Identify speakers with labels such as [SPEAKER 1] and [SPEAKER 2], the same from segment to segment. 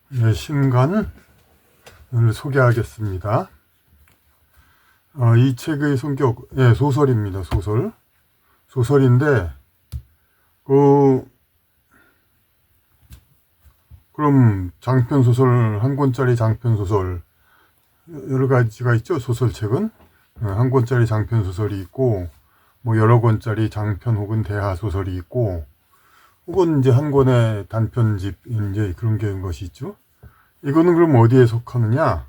[SPEAKER 1] 네, 신간을 소개하겠습니다. 이 책의 성격, 소설입니다. 소설인데, 그럼 장편소설, 한 권짜리 장편소설, 여러 가지가 있죠. 소설책은. 한 권짜리 장편소설이 있고, 뭐 여러 권짜리 장편 혹은 대하소설이 있고, 혹은 이제 한 권의 단편집, 이제 그런 것이 있죠. 이거는 그럼 어디에 속하느냐?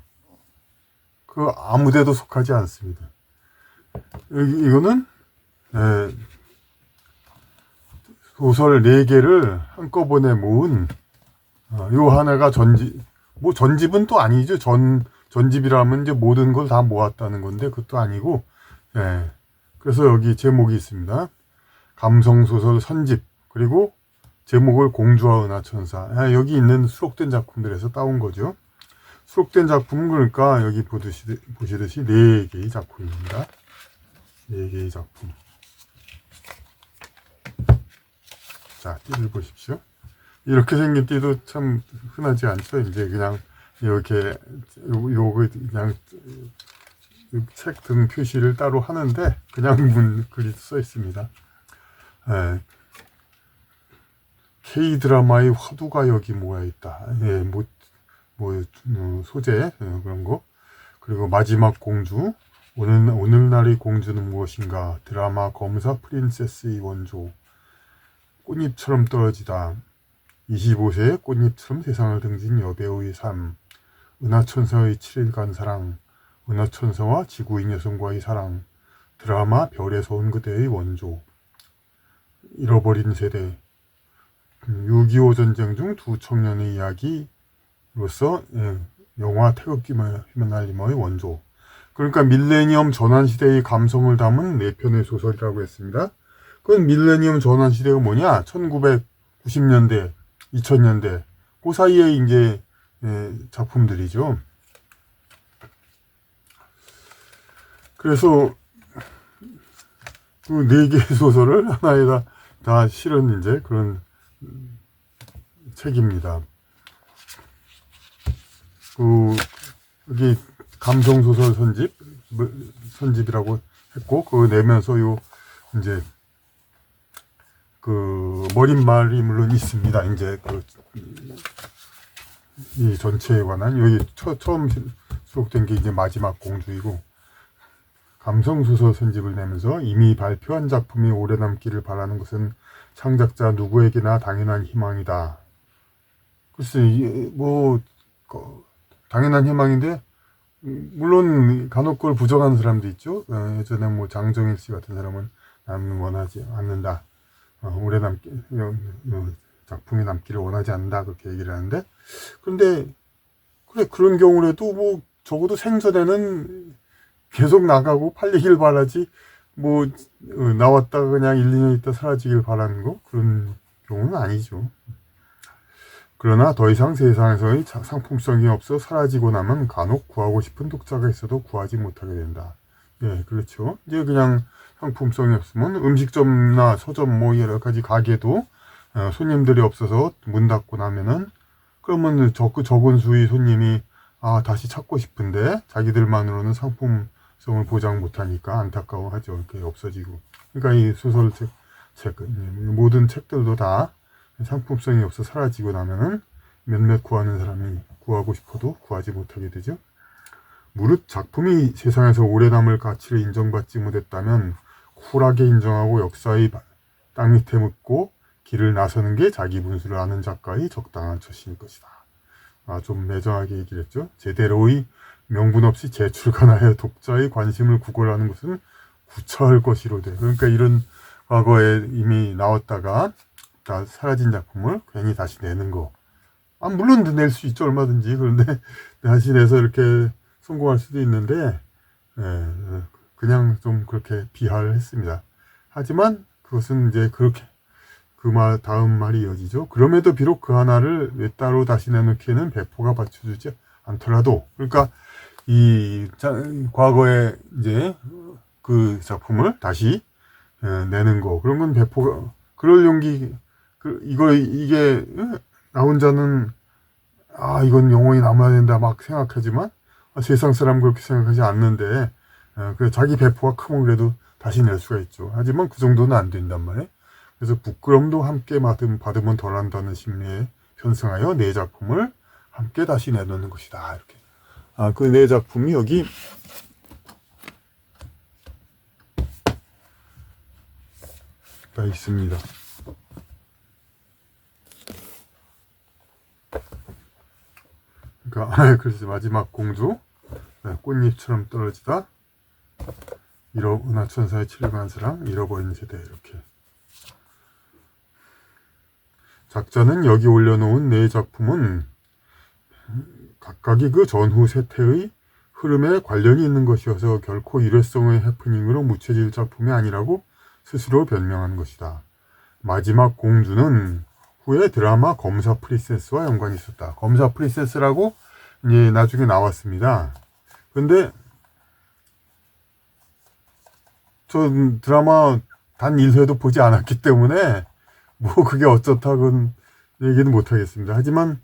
[SPEAKER 1] 아무 데도 속하지 않습니다. 이거는, 소설 4개를 한꺼번에 모은, 요 하나가 전집은 또 아니죠. 전집이라면 이제 모든 걸 다 모았다는 건데, 그것도 아니고, 그래서 여기 제목이 있습니다. 감성소설 선집, 그리고 제목을 공주와 은하천사. 여기 있는 수록된 작품들에서 따온 거죠. 수록된 작품은 그러니까 여기 보시듯이 4개의 작품입니다. 4개의 작품. 자, 띠를 보십시오. 이렇게 생긴 띠도 참 흔하지 않죠. 이제 그냥 이렇게 요거 그냥 책 등 표시를 따로 하는데 그냥 글이 써 있습니다. K 드라마의 화두가 여기 모여 있다. 소재 그런 거. 그리고 마지막 공주. 오늘날의 공주는 무엇인가? 드라마 검사 프린세스의 원조. 꽃잎처럼 떨어지다. 25세의 꽃잎처럼 세상을 등진 여배우의 삶. 은하천사의 7일간 사랑. 은하천사와 지구인 여성과의 사랑. 드라마 별에서 온 그대의 원조. 잃어버린 세대. 6.25 전쟁 중 두 청년의 이야기로서 영화 태극기 휘날리머의 원조. 그러니까 밀레니엄 전환시대의 감성을 담은 4편의 소설이라고 했습니다. 그건 밀레니엄 전환시대가 뭐냐? 1990년대, 2000년대 그 사이에 이제 작품들이죠. 그래서 그 4개의 소설을 하나에다 다 실은 이제 그런 책입니다. 여기 감성소설 선집이라고 했고, 그거 내면서 이제, 머릿말이 물론 있습니다. 이제, 이 전체에 관한, 여기 처음 수록된 게 이제 마지막 공주이고, 감성소설 선집을 내면서 이미 발표한 작품이 오래 남기를 바라는 것은 창작자 누구에게나 당연한 희망이다. 글쎄, 당연한 희망인데, 물론 간혹 그걸 부정하는 사람도 있죠. 예전에 장정일 씨 같은 사람은 나는 원하지 않는다. 작품이 남기를 원하지 않는다. 그렇게 얘기를 하는데, 그런데, 그래, 그런 경우라도 적어도 생전에는 계속 나가고 팔리길 바라지, 나왔다가 그냥 1, 2년 있다 사라지길 바라는 그런 경우는 아니죠. 그러나 더 이상 세상에서의 상품성이 없어 사라지고 나면 간혹 구하고 싶은 독자가 있어도 구하지 못하게 된다. 그렇죠. 이제 그냥 상품성이 없으면 음식점이나 서점 여러 가지 가게도 손님들이 없어서 문 닫고 나면은 그러면 적은 수의 손님이 다시 찾고 싶은데 자기들만으로는 상품성을 보장 못하니까 안타까워하죠. 이렇게 없어지고. 그러니까 이 소설책, 모든 책들도 다 상품성이 없어 사라지고 나면은 몇몇 구하는 사람이 구하고 싶어도 구하지 못하게 되죠. 무릇 작품이 세상에서 오래 남을 가치를 인정받지 못했다면 쿨하게 인정하고 역사의 땅 밑에 묻고 길을 나서는 게 자기 분수를 아는 작가의 적당한 처신일 것이다. 좀 매정하게 얘기를 했죠. 제대로의 명분 없이 재출간하여 독자의 관심을 구걸하는 것은 구차할 것이로되. 그러니까 이런 과거에 이미 나왔다가 다 사라진 작품을 괜히 다시 내는 거. 물론 낼 수 있죠, 얼마든지. 그런데 다시 내서 이렇게 성공할 수도 있는데, 그냥 좀 그렇게 비하를 했습니다. 하지만 그것은 이제 그렇게 다음 말이 이어지죠. 그럼에도 비록 그 하나를 따로 다시 내놓기에는 배포가 받쳐주지 않더라도, 그러니까 과거에 이제 그 작품을 다시 내는 거, 그런 건 배포가, 그럴 용기, 이게 나 혼자는 이건 영원히 남아야 된다 막 생각하지만 세상 사람 그렇게 생각하지 않는데 그래 자기 배포가 크면 그래도 다시 낼 수가 있죠. 하지만 그 정도는 안 된단 말이에요. 그래서 부끄럼도 함께 받으면 덜한다는 심리에 편승하여 내 작품을 함께 다시 내놓는 것이다. 이렇게. 그 내 작품이 여기 다 있습니다. 그러니까 그래서 마지막 공주, 꽃잎처럼 떨어지다, 은하천사의 7간 사랑, 잃어버린 세대. 이렇게. 작자는 여기 올려놓은 네 작품은 각각이 그 전후 세태의 흐름에 관련이 있는 것이어서 결코 일회성의 해프닝으로 묻혀질 작품이 아니라고 스스로 변명한 것이다. 마지막 공주는 후에 드라마 검사 프린세스와 연관이 있었다. 검사 프린세스라고 이제 나중에 나왔습니다. 근데 전 드라마 단 1회도 보지 않았기 때문에 뭐 그게 어쩌다고는 얘기는 못하겠습니다. 하지만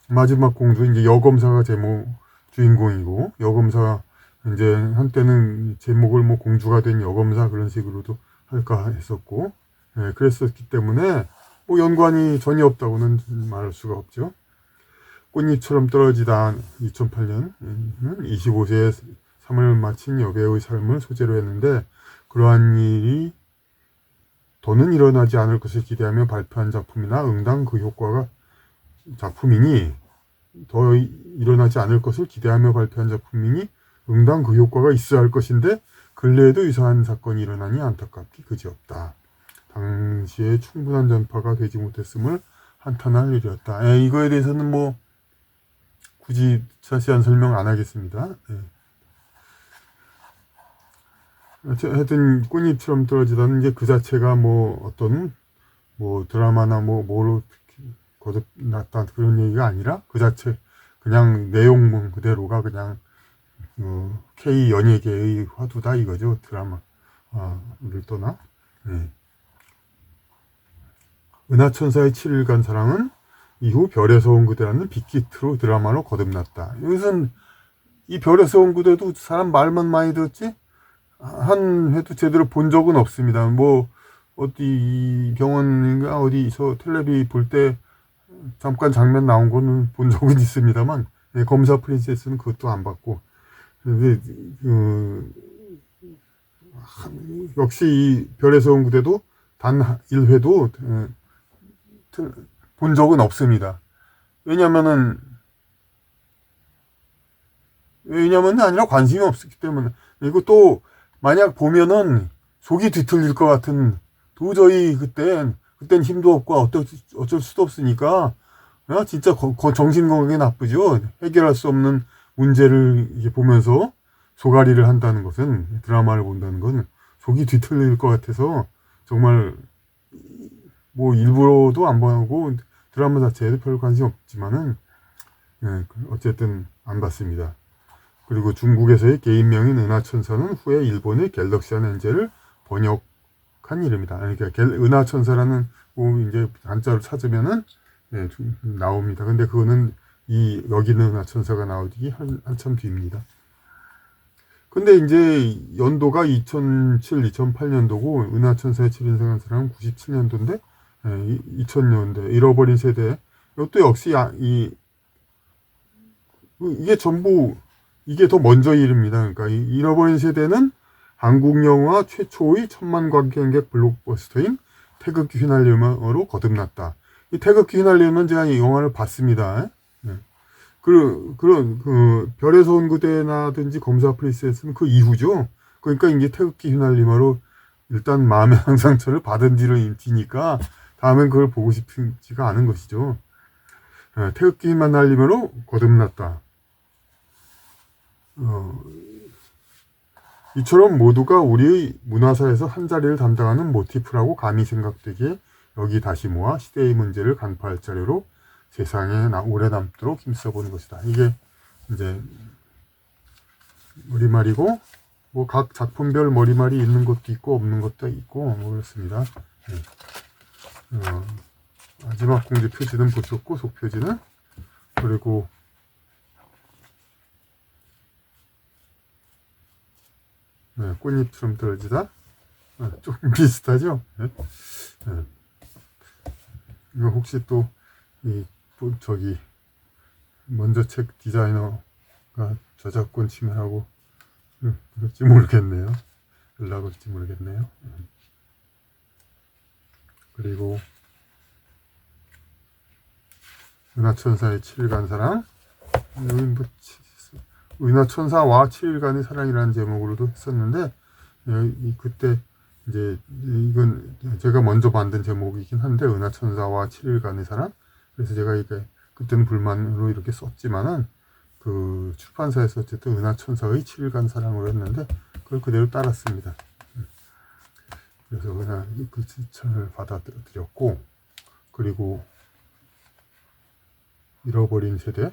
[SPEAKER 1] 마지막 공주 이제 여검사가 주인공이고 여검사 이제 한때는 제목을 뭐 공주가 된 여검사 그런 식으로도 할까 했었고 그랬었기 때문에 뭐 연관이 전혀 없다고는 말할 수가 없죠. 꽃잎처럼 떨어지다 2008년 25세에 3을 마친 여배우의 삶을 소재로 했는데 그러한 일이 더는 일어나지 않을 것을 기대하며 발표한 작품이나 응당 그 효과가 작품이니 더 일어나지 않을 것을 기대하며 발표한 작품이니 응당 그 효과가 있어야 할 것인데 근래에도 유사한 사건이 일어나니 안타깝기 그지없다. 당시에 충분한 전파가 되지 못했음을 한탄할 일이었다. 이거에 대해서는 뭐 굳이 자세한 설명 안 하겠습니다. 하여튼 꽃잎처럼 떨어지다는 이제 그 자체가 뭐 어떤 뭐 드라마나 뭐로 거듭났다 그런 얘기가 아니라 그 자체 그냥 내용문 그대로가 그냥 K 연예계의 화두다 이거죠. 드라마를 떠나. 은하천사의 7일간 사랑은 이후 별에서 온 그대라는 빅히트로 드라마로 거듭났다. 여기서는 이 별에서 온 그대도 사람 말만 많이 듣지 한 회도 제대로 본 적은 없습니다. 뭐 어디 병원인가 어디서 텔레비 볼 때 잠깐 장면 나온 거는 본 적은 있습니다만 검사 프린세스는 그것도 안 봤고 역시 이 별에서 온 그대도 단 1회도 본 적은 없습니다. 왜냐면은 아니라 관심이 없었기 때문에. 그리고 또 만약 보면은 속이 뒤틀릴 것 같은 도저히 그땐 힘도 없고 어쩔 수도 없으니까 진짜 정신 건강에 나쁘죠. 해결할 수 없는 문제를 이렇게 보면서 소가리를 한다는 것은 드라마를 본다는 건 속이 뒤틀릴 것 같아서 정말 뭐 일부러도 안 보고 드라마 자체에도 별 관심 없지만은 어쨌든 안 봤습니다. 그리고 중국에서의 개인명인 은하천사는 후에 일본의 갤럭시안 엔젤을 번역한 이름이다. 그러니까 은하천사라는 이제 한자로 찾으면은 나옵니다. 근데 그거는 여기는 은하천사가 나오기 한참 뒤입니다. 근데 이제 연도가 2007, 2008년도고 은하천사의 7인생한 사람은 97년도인데 2000년대 잃어버린 세대 이것도 역시 이게 전부 이게 더 먼저 이릅니다. 그러니까 잃어버린 세대는 한국 영화 최초의 천만 관객 블록버스터인 태극기 휘날리면으로 거듭났다. 이 태극기 휘날리면 제가 이 영화를 봤습니다. 그런 별에서 온 그대나든지 검사 프린세스는 그 이후죠. 그러니까 이제 태극기 휘날리면으로 일단 마음의 상처를 받은 뒤니까 다음엔 그걸 보고 싶지가 않은 것이죠. 태극기 휘날리면으로 거듭났다. 이처럼 모두가 우리의 문화사에서 한 자리를 담당하는 모티프라고 감히 생각되기에 여기 다시 모아 시대의 문제를 간파할 자료로 세상에 오래 남도록 힘써보는 것이다. 이게 이제 머리말이고 뭐 각 작품별 머리말이 있는 것도 있고 없는 것도 있고 뭐 그렇습니다. 마지막 공지 표지는 보셨고, 속 표지는. 그리고 네, 꽃잎처럼 떨어지다. 조금 비슷하죠? 네? 네. 이거 혹시 또, 저기, 먼저 책 디자이너가 저작권 침해하고 그럴지 모르겠네요. 연락 올지 모르겠네요. 그리고, 은하천사의 7일간 사랑. 여기 뭐, 은하천사와 7일간의 사랑이라는 제목으로도 했었는데, 그때 이제 이건 제가 먼저 만든 제목이긴 한데, 은하천사와 7일간의 사랑. 그래서 제가 이게 그때는 불만으로 이렇게 썼지만은 그 출판사에서 어쨌든 은하천사의 7일간 사랑으로 했는데 그걸 그대로 따랐습니다. 그래서 그냥 그 추천을 받아들였고, 그리고 잃어버린 세대.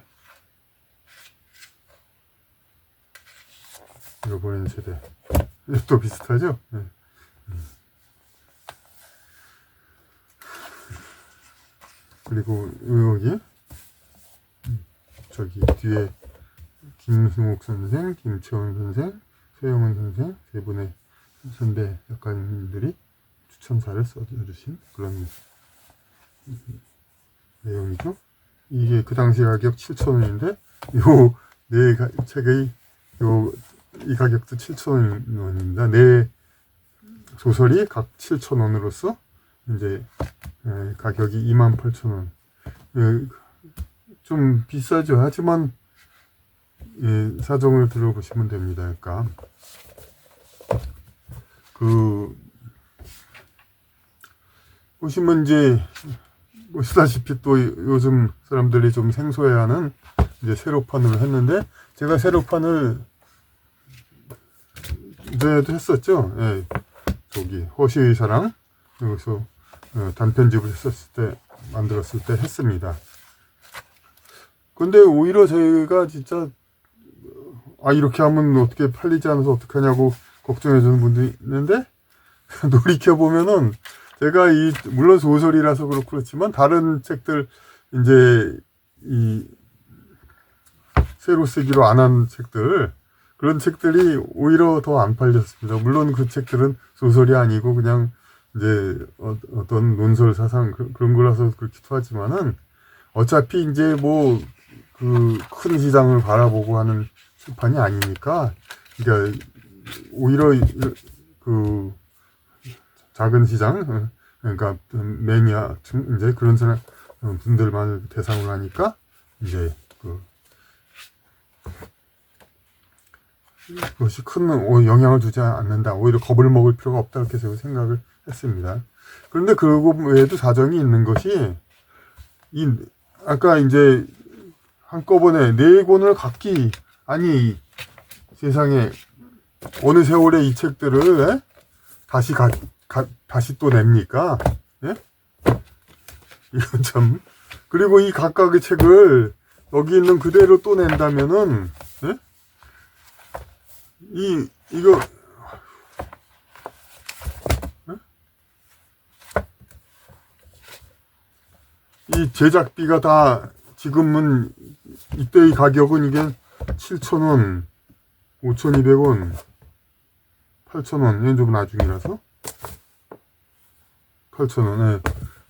[SPEAKER 1] 잃어버린 세대. 또 비슷하죠? 네. 그리고 여기 저기 뒤에 김승옥 선생, 김채원 선생, 최영은 선생 세 분의 선배 작가님들이 추천사를 써주신 그런 내용이죠. 이게 그 당시 가격 7,000원인데 요 네 책의 이 가격도 7,000원입니다. 네 소설이 각 7,000원으로서 이제 가격이 28,000원. 좀 비싸죠. 하지만 사정을 들어보시면 됩니다. 그러니까 보시면 이제 보시다시피 또 요즘 사람들이 좀 생소해하는 이제 세로판으로 했는데, 제가 세로판을 이전에도 했었죠. 예, 저기 허시의 사랑 여기서 단편집을 했었을 때 만들었을 때 했습니다. 근데 오히려 제가 진짜 이렇게 하면 어떻게 팔리지 않아서 어떡하냐고 걱정해 주는 분들이 있는데 돌이켜 보면은 제가 물론 소설이라서 그렇지만 다른 책들 이제 새로 쓰기로 안 한 책들, 그런 책들이 오히려 더 안 팔렸습니다. 물론 그 책들은 소설이 아니고 그냥 이제 어떤 논설 사상 그런 거라서 그렇기도 하지만은 어차피 이제 뭐 그 큰 시장을 바라보고 하는 출판이 아니니까, 그러니까 오히려 그 작은 시장, 그러니까 매니아 이제 그런 사람 분들만 대상으로 하니까 이제 그것이 큰 영향을 주지 않는다. 오히려 겁을 먹을 필요가 없다. 이렇게 제가 생각을 했습니다. 그런데 그거 외에도 사정이 있는 것이, 아까 이제 한꺼번에 네 권을 각기, 아니 세상에 어느 세월에 이 책들을 다시 또 냅니까? 예? 이건 참. 그리고 이 각각의 책을 여기 있는 그대로 또 낸다면은, 예? 이거, 예? 이 제작비가 다 지금은 이때의 가격은 이게 7,000원, 5,200원, 8,000원, 이건 좀 나중이라서 8,000원,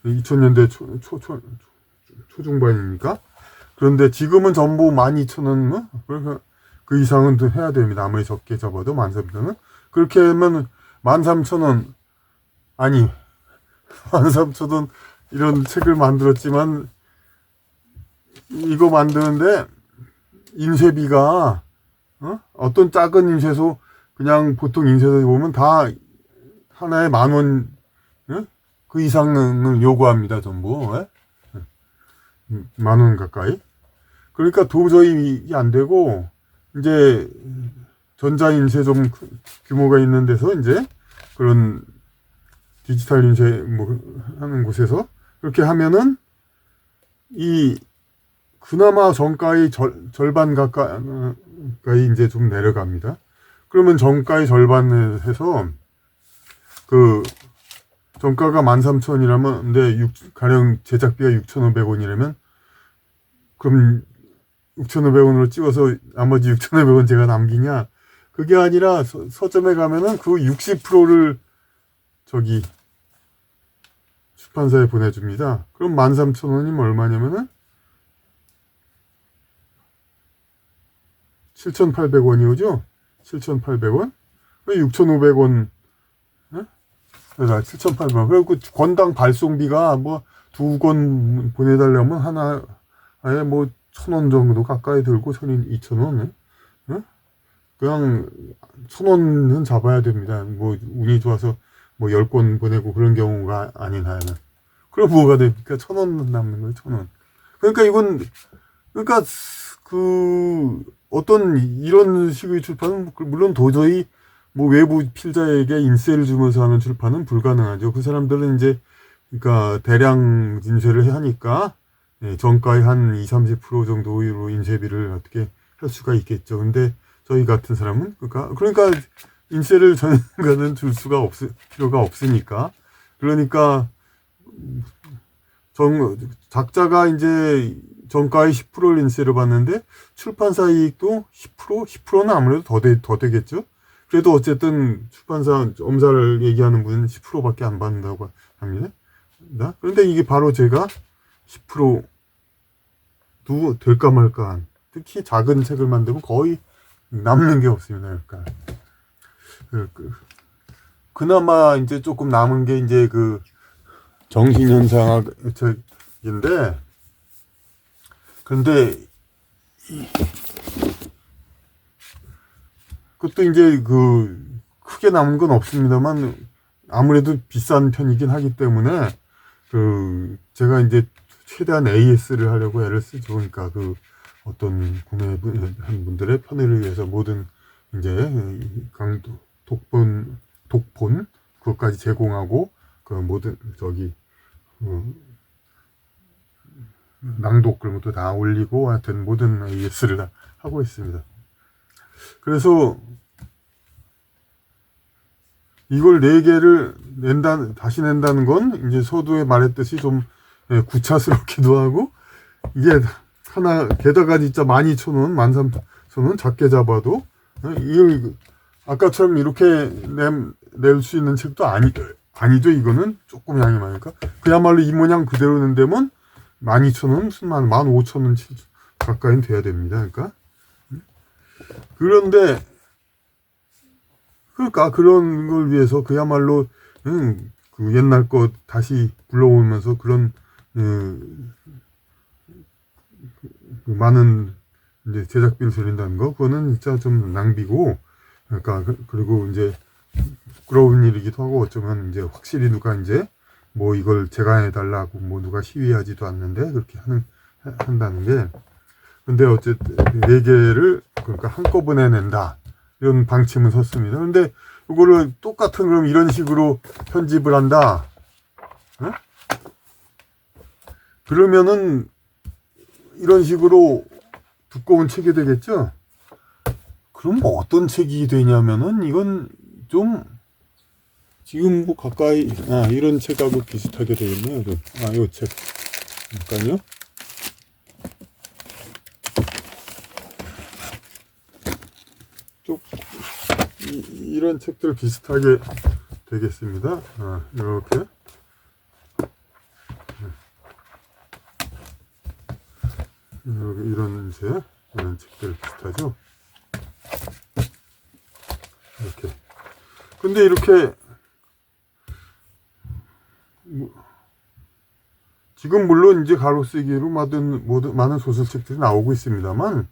[SPEAKER 1] 2000년대 초중반입니까? 그런데 지금은 전부 12,000원, 그래서 그 이상은 또 해야 됩니다. 아무리 적게 접어도 13,000원. 그렇게 하면 13,000원, 아니 13,000원 이런 책을 만들었지만 이거 만드는데 인쇄비가 어떤 작은 인쇄소, 그냥 보통 인쇄소 보면 다 하나에 10,000원, 그 이상을 요구합니다. 전부 10,000원 가까이. 그러니까 도저히 이게 안 되고, 이제 전자인쇄 좀 규모가 있는 데서 이제 그런 디지털 인쇄 뭐 하는 곳에서 그렇게 하면은 그나마 정가의 절반 가까이 이제 좀 내려갑니다. 그러면 정가의 절반을 해서 정가가 13,000원이라면, 근데 가령 제작비가 6,500원이라면, 그럼 6,500원으로 찍어서 나머지 6,500원 제가 남기냐? 그게 아니라 서점에 가면은 그 60%를 저기 출판사에 보내줍니다. 그럼 13,000원이면 얼마냐면은 7,800원이 오죠? 7,800원? 6,500원. 그러니까 7,800원. 그리고 권당 발송비가 뭐 2권 보내달라면 하나에 뭐 1,000원 정도 가까이 들고 2,000원. 그냥 1,000원은 잡아야 됩니다. 뭐 운이 좋아서 뭐 10권 보내고 그런 경우가 아닌 한은. 그럼 뭐가 됩니까? 1,000원 남는 거예요, 1,000원. 그러니까 어떤 이런 식의 출판은 물론 도저히 뭐 외부 필자에게 인세를 주면서 하는 출판은 불가능하죠. 그 사람들은 이제 그러니까 대량 인쇄를 하니까 정가의 한 20-30% 정도로 인쇄비를 어떻게 할 수가 있겠죠. 근데 저희 같은 사람은 그러니까 인세를 전가는 줄 수가 필요가 없으니까. 그러니까 작자가 이제 정가의 10%를 인세를 받는데 출판사 이익도 10%는 아무래도 더 되겠죠. 그래도 어쨌든 출판사 엄사를 얘기하는 분은 10%밖에 안 받는다고 합니다. 그런데 이게 바로 제가 10%도 될까 말까 한, 특히 작은 책을 만들면 거의 남는 게 없습니다. 그러니까 그나마 이제 조금 남은 게 이제 그 정신현상학 책인데, 근데 그것도 이제 크게 남은 건 없습니다만 아무래도 비싼 편이긴 하기 때문에 제가 이제 최대한 AS를 하려고 애를 쓰죠. 그러니까 어떤 구매한 분들의 편의를 위해서 모든 이제 독본 그것까지 제공하고 모든 낭독 그런 것도 다 올리고 하여튼 모든 AS를 다 하고 있습니다. 그래서 이걸 4개를 다시 낸다는 건 이제 서두에 말했듯이 좀 구차스럽기도 하고, 이게 하나 게다가 진짜 12,000원 13,000원 작게 잡아도 이걸 아까처럼 이렇게 낼 수 있는 책도 아니죠. 이거는 조금 양이 많으니까 그야말로 이 모양 그대로 낸다면 12,000원, 15,000원 가까이는 돼야 됩니다. 그러니까 그런 걸 위해서 그야말로 그 옛날 거 다시 불러오면서 그런 많은 이제 제작비를 들인다는 거, 그거는 진짜 좀 낭비고, 그러니까 그리고 이제 부끄러운 일이기도 하고, 어쩌면 이제 확실히 누가 이제 뭐 이걸 제간해달라고 뭐 누가 시위하지도 않는데 그렇게 한다는 게. 근데 어쨌든 4개를 그러니까 한꺼번에 낸다 이런 방침을 섰습니다. 근데 이거를 똑같은 그럼 이런 식으로 편집을 한다. 그러면은 이런 식으로 두꺼운 책이 되겠죠? 그럼 뭐 어떤 책이 되냐면은 이건 좀 지금 뭐 가까이 이런 책하고 비슷하게 되겠네요. 이 책 잠깐요. 이런 책들 비슷하게 되겠습니다. 이렇게 이런 책들 비슷하죠. 이렇게. 근데 이렇게 지금 물론 이제 가로쓰기로 많은 소설책들이 나오고 있습니다만,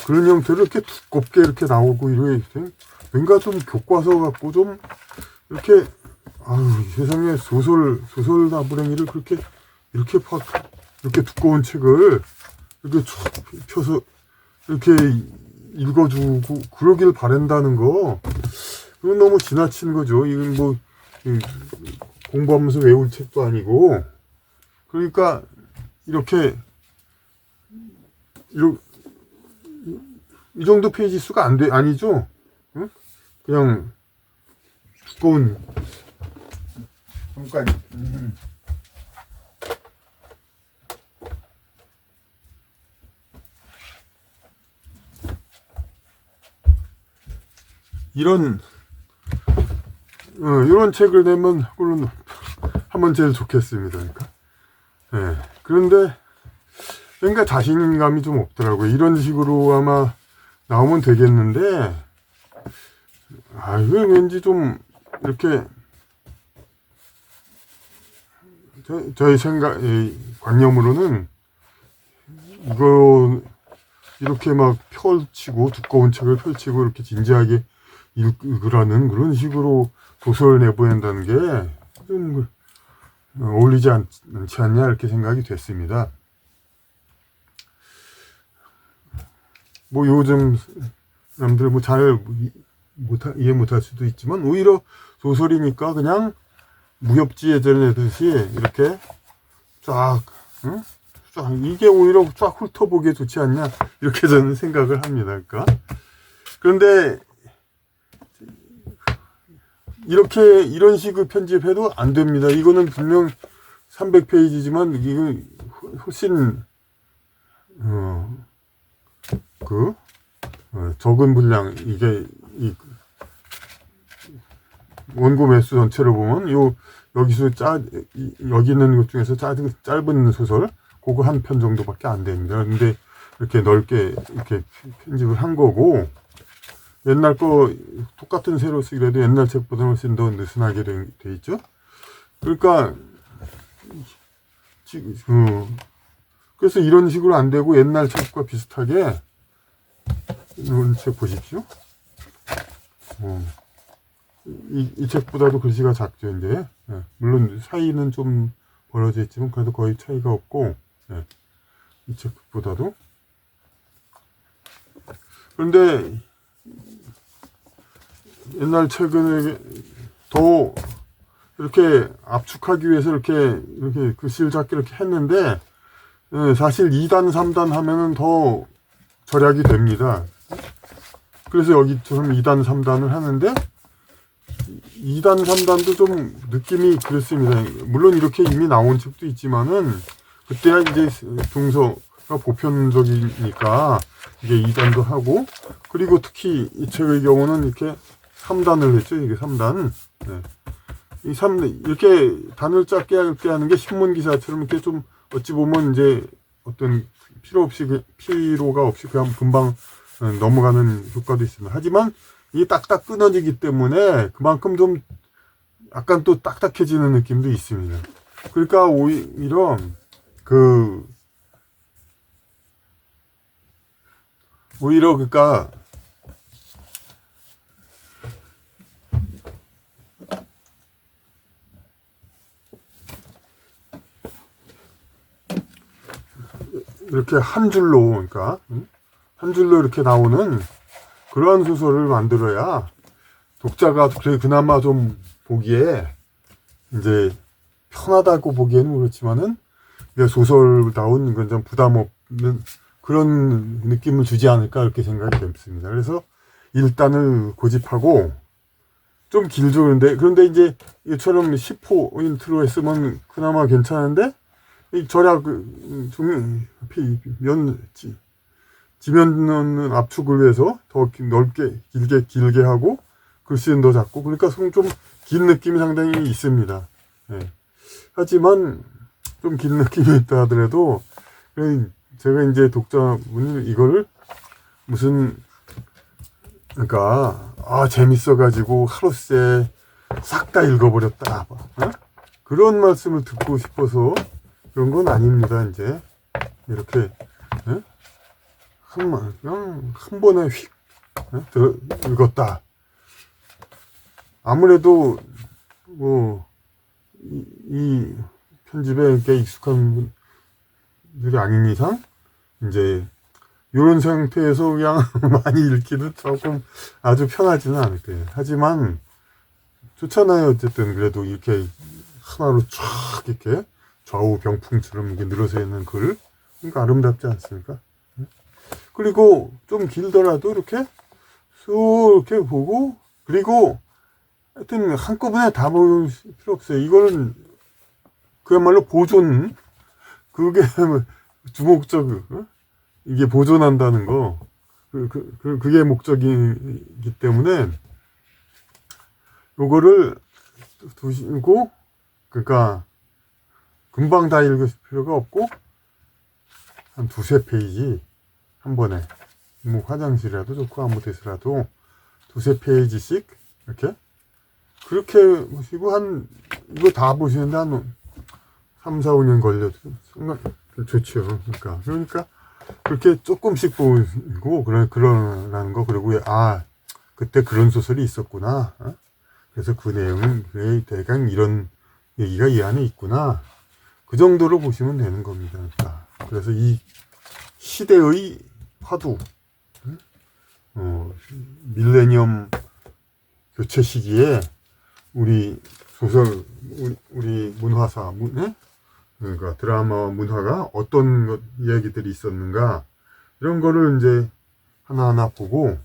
[SPEAKER 1] 그런 형태로 이렇게 두껍게 이렇게 나오고 이렇게 뭔가 좀 교과서 같고 좀 이렇게 세상에 소설 나부랭이를 이렇게 두꺼운 책을 이렇게 펴서 이렇게 읽어주고 그러길 바란다는 거, 그건 너무 지나친 거죠. 이건 뭐 공부하면서 외울 책도 아니고. 그러니까 이렇게 이 정도 페이지 수가 아니죠. 그냥 두꺼운 잠깐. 이런 책을 내면 물론 하면 제일 좋겠습니다. 그러니까. 예. 그런데 뭔가 자신감이 좀 없더라고요. 이런 식으로 아마 나오면 되겠는데, 이거 왠지 좀 이렇게 저의 생각, 관념으로는 이거 이렇게 막 펼치고 두꺼운 책을 펼치고 이렇게 진지하게 읽으라는 그런 식으로 도서를 내보낸다는 게 좀 어울리지 않지 않냐 이렇게 생각이 됐습니다. 뭐 요즘 사람들 뭐 잘 이해 못할 수도 있지만 오히려 소설이니까 그냥 무협지 예전에 내듯이 이렇게 쫙, 응? 쫙 이게 오히려 쫙 훑어보기에 좋지 않냐 이렇게 저는 생각을 합니다. 그러니까 그런데 이렇게 이런 식의 편집해도 안 됩니다. 이거는 분명 300페이지지만 이거 훨씬 적은 분량, 이게 원고 매수 전체를 보면 여기서 여기 있는 것 중에서 짧은 소설 그거 한 편 정도밖에 안 됩니다. 근데 이렇게 넓게 이렇게 편집을 한 거고, 옛날 거 똑같은 새로 쓰기라도 옛날 책보다 훨씬 더 느슨하게 돼 있죠. 그러니까 그래서 이런 식으로 안 되고 옛날 책과 비슷하게 이런 책 보십시오. 이 책보다도 글씨가 작죠. 이제 물론 사이는 좀 벌어져 있지만 그래도 거의 차이가 없고, 이 책보다도. 그런데 옛날 책은 더 이렇게 압축하기 위해서 이렇게 글씨를 작게 이렇게 했는데, 사실 2단, 3단 하면은 더 절약이 됩니다. 그래서 여기처럼 2단, 3단을 하는데, 2단, 3단도 좀 느낌이 그렇습니다. 물론 이렇게 이미 나온 책도 있지만은, 그때야 이제 중서가 보편적이니까, 이게 2단도 하고, 그리고 특히 이 책의 경우는 이렇게 3단을 했죠. 이게 3단. 이 3단, 이렇게 단을 짧게 하는 게 신문기사처럼 이렇게 좀, 어찌 보면 이제 어떤 피로가 없이 그냥 금방 넘어가는 효과도 있습니다. 하지만 이게 딱딱 끊어지기 때문에 그만큼 좀 약간 또 딱딱해지는 느낌도 있습니다. 그러니까 오히려 그러니까 이렇게 한 줄로, 그러니까 한 줄로 이렇게 나오는 그러한 소설을 만들어야 독자가 그나마 좀 보기에 이제 편하다고 보기에는 그렇지만은 소설다운 건 좀 부담 없는 그런 느낌을 주지 않을까 이렇게 생각이 됩니다. 그래서 일단을 고집하고 좀 길죠. 그런데 이제 이처럼 10호 인트로 했으면 그나마 괜찮은데, 이 절약 지면 압축을 위해서 더 넓게 길게 하고 글씨는 더 작고, 그러니까 좀 긴 느낌이 상당히 있습니다. 하지만 좀 긴 느낌이 있다 하더라도 제가 이제 독자분이 이거를 무슨 그러니까 재밌어가지고 하루새 싹 다 읽어버렸다, 그런 말씀을 듣고 싶어서 그런 건 아닙니다. 이제 이렇게 그냥 한 번에 휙 읽었다. 아무래도 뭐 이 편집에 이렇게 익숙한 분들이 아닌 이상 이제 이런 상태에서 그냥 많이 읽기는 조금 아주 편하지는 않을 거예요. 하지만 좋잖아요. 어쨌든 그래도 이렇게 하나로 쫙 이렇게 좌우 병풍처럼 이렇게 늘어서 있는 글, 그러니까 아름답지 않습니까? 그리고 좀 길더라도 이렇게 쑥 이렇게 보고, 그리고 하여튼 한꺼번에 다 볼 필요 없어요. 이거는 그야말로 보존, 그게 주목적, 이게 보존한다는 거, 그게 목적이기 때문에 요거를 두시고, 그러니까 금방 다 읽을 필요가 없고 한 두세 페이지 한 번에, 뭐 화장실이라도 좋고 아무 데서라도 두세 페이지씩 이렇게 그렇게 보시고, 한 이거 다 보시는데 한 3, 4, 5년 걸려도 좋죠. 그러니까 그렇게 조금씩 보고 그러라는 거. 그리고 그때 그런 소설이 있었구나. 그래서 그 내용은 왜 대강 이런 얘기가 이 안에 있구나. 그 정도로 보시면 되는 겁니다. 그래서 이 시대의 화두, 밀레니엄 교체 시기에 우리 소설, 우리 문화사, 그러니까 드라마와 문화가 어떤 이야기들이 있었는가, 이런 거를 이제 하나하나 보고,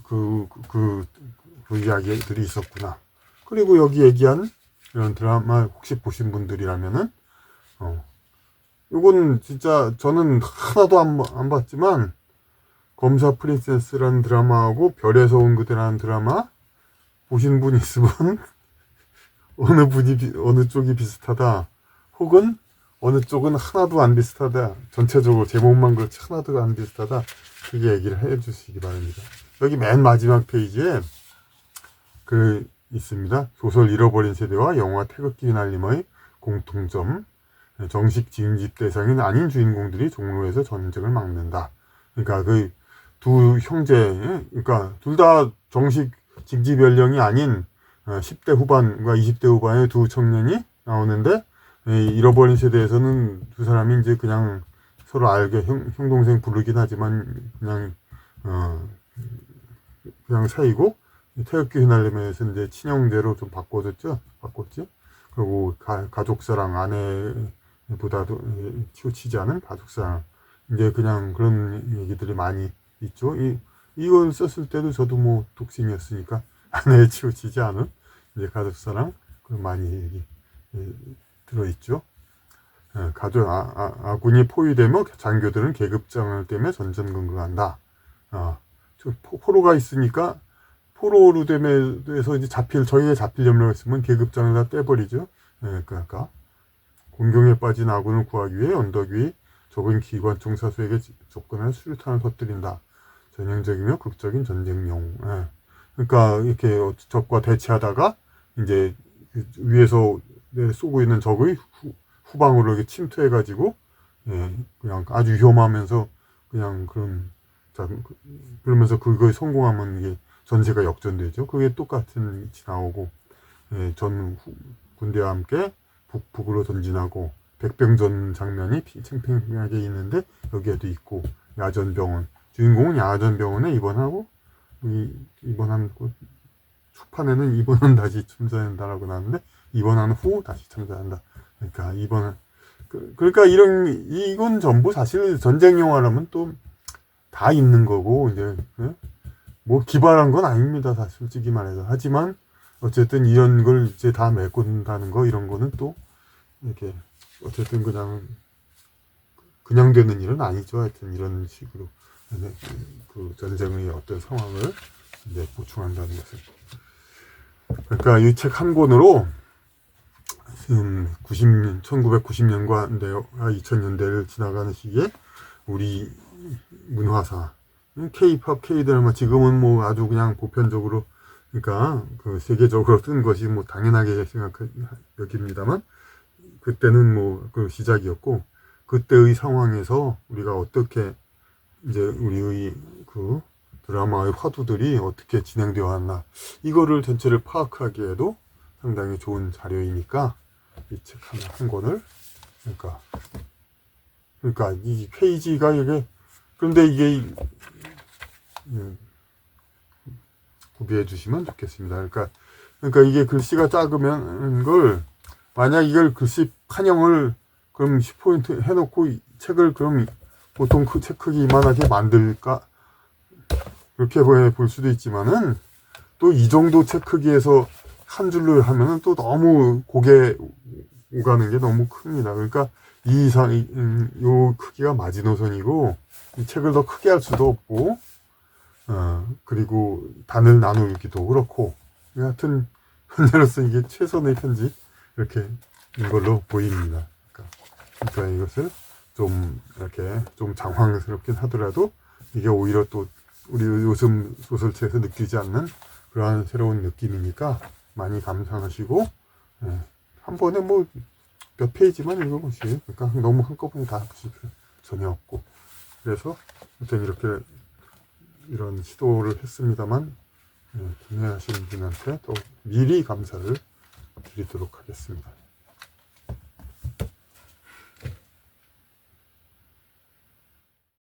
[SPEAKER 1] 그 이야기들이 있었구나. 그리고 여기 얘기한 이런 드라마 혹시 보신 분들이라면은, 요건 진짜 저는 하나도 안 봤지만, 검사 프린세스라는 드라마하고 별에서 온 그대라는 드라마 보신 분 있으면 어느 쪽이 비슷하다, 혹은 어느 쪽은 하나도 안 비슷하다, 전체적으로 제목만 그렇지 하나도 안 비슷하다, 그게 얘기를 해 주시기 바랍니다. 여기 맨 마지막 페이지에 있습니다. 소설 잃어버린 세대와 영화 태극기 휘날림의 공통점, 정식 징집 대상이 아닌 주인공들이 종로에서 전쟁을 막는다. 그러니까 그 두 형제, 그러니까 둘 다 정식 징집 연령이 아닌 10대 후반과 20대 후반의 두 청년이 나오는데, 잃어버린 세대에서는 두 사람이 이제 그냥 서로 알게 형 동생 부르긴 하지만 그냥 사이고, 태극기 휘날림에서 이제 친형제로 좀 바꿨지. 그리고 가족사랑, 아내보다도 치우치지 않은 가족사랑, 이제 그냥 그런 얘기들이 많이 있죠. 이걸 썼을 때도 저도 뭐 독신이었으니까 아내에 치우치지 않은 이제 가족사랑, 많이 얘기 들어있죠. 아군이 포위되면 장교들은 계급장을 때문에 전전긍긍한다. 포로가 있으니까 포로로 되면서 이제 저희에 잡힐 염려가 있으면 계급장을 다 떼버리죠. 그러니까 공경에 빠진 아군을 구하기 위해 언덕 위 적은 기관총 사수에게 접근할 수류탄을 터뜨린다. 전형적이며 극적인 전쟁용. 그러니까 이렇게 적과 대치하다가 이제 위에서 쏘고 있는 적의 후방으로 이렇게 침투해가지고, 그냥 아주 위험하면서 그냥 그러면서 그거에 성공하면 이게 전세가 역전되죠. 그게 똑같은 위치 나오고, 전 군대와 함께 북으로 전진하고, 백병전 장면이 팽팽하게 있는데 여기에도 있고, 야전병원, 주인공은 야전병원에 입원하고, 입원한 초판에는 입원한 다시 참전한다라고 나왔는데, 입원한 후 다시 참전한다. 그러니까 이건 전부 사실 전쟁 영화라면 또 다 있는 거고, 이제 뭐 기발한 건 아닙니다, 사실 솔직히 말해서. 하지만 어쨌든 이런 걸 이제 다 메꾼다는 거, 이런 거는 또 이렇게 어쨌든 그냥 되는 일은 아니죠. 하여튼 이런 식으로 그 전쟁의 어떤 상황을 이제 보충한다는 것은. 그러니까 이 책 한 권으로 1990년과 2000년대를 지나가는 시기에 우리 문화사, K-팝, K-드라마, 지금은 뭐 아주 그냥 보편적으로, 그러니까 그 세계적으로 뜬 것이 뭐 당연하게 여깁니다만, 그때는 뭐 그 시작이었고, 그때의 상황에서 우리가 어떻게 이제 우리의 그 드라마의 화두들이 어떻게 진행되어 왔나, 이거를 전체를 파악하기에도 상당히 좋은 자료이니까 이 책 한 권을, 그러니까 이 페이지가 그런데 이게 구비해 주시면 좋겠습니다. 그러니까 이게 글씨가 작으면 만약 이걸 글씨 판형을 그럼 10포인트 해놓고 이 책을 그럼 보통 책 크기 이만하게 만들까, 그렇게 볼 수도 있지만은 또 이 정도 책 크기에서 한 줄로 하면은 또 너무 고개 오가는 게 너무 큽니다. 그러니까 이 이상, 요 크기가 마지노선이고, 이 책을 더 크게 할 수도 없고, 그리고 단을 나누기도 그렇고, 하여튼, 현재로서 이게 최선의 편집, 이렇게 인 걸로 보입니다. 그러니까 이것을 좀, 이렇게, 좀 장황스럽긴 하더라도, 이게 오히려 또, 우리 요즘 소설책에서 느끼지 않는 그러한 새로운 느낌이니까, 많이 감상하시고, 한 번에 뭐, 몇 페이지만 읽어보시고, 그러니까 너무 한꺼번에 다 보실 필요 전혀 없고. 그래서, 아무튼 이렇게, 이런 시도를 했습니다만, 구매하시는 분한테 또 미리 감사를 드리도록 하겠습니다.